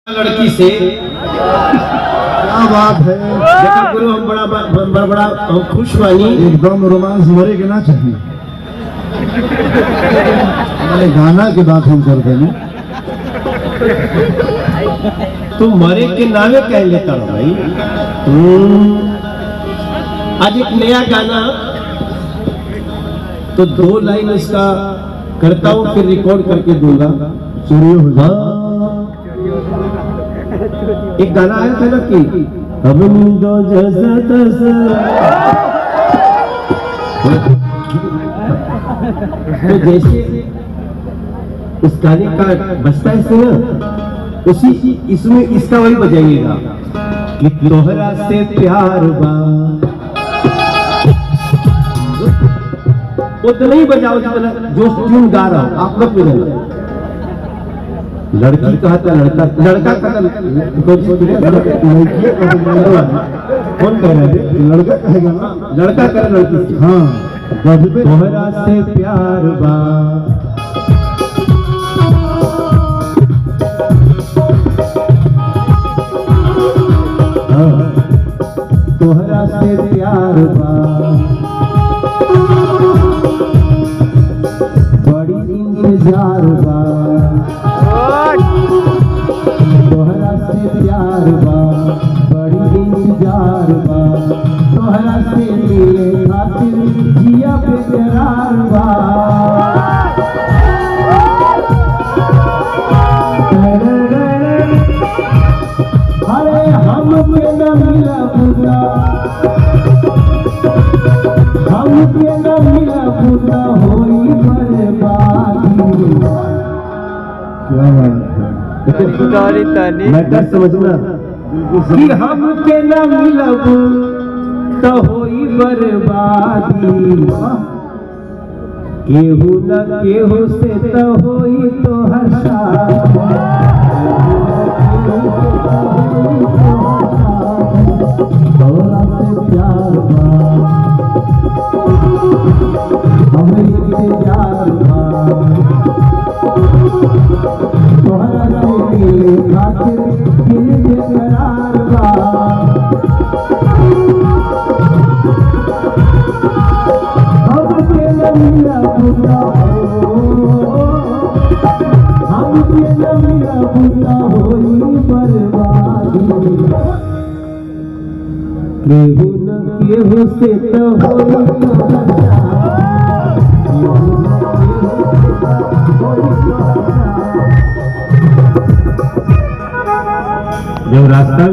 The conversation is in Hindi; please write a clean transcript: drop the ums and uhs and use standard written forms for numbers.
लड़की से क्या बात है। देखा गुरु, हम बड़ा हम खुश बानी, एकदम रोमांस मरे के ना चाहिए। मैंने गाना के बात हम कर देने, तुम मरे के नामे कह लेता हो भाई। आज एक नया गाना, तो 2 लाइन इसका करता हूँ, फिर रिकॉर्ड करके दूंगा। चोरी हो जा। एक गाना आया था ना कि अब दो तो जैसे उस गाने का बजता है ना, उसी इसमें इसका वही बजाइएगा कि तोहरा से प्यार बा। उतना ही बजाओ जितना जो ट्यून गा रहा हूं, आप लोग बजाओ। लड़की कहा था लड़का, लड़का कहा कौन कह रहा है? लड़का कहेगा ना, लड़का कह लड़की से। हाँ, तोहरा से प्यार बा, तोहरा से प्यार बा, बड़ी इंतजार बा, तोहरा से प्यार बा, बड़ी इंतजार बा, तोहरा से मिले खातिर जिया बेकरार बा। अरे हम के न मिला पूरा, हम के न मिला पूरा होई बर्बादी। क्या बात है, मैटर समझना कि हम के न मिलब तो होई बर्बादी। केहू न केहू से तो होई तो हर तोहरा से प्यार बा, हमरे इंतजार बा, तोहरा से मिले खातिर दिल बेकरार बा। हम के न मिला पूरा, हम के न मिला पूरा होई बर्बादी। केहू न केहू से तो होई जब रास्ता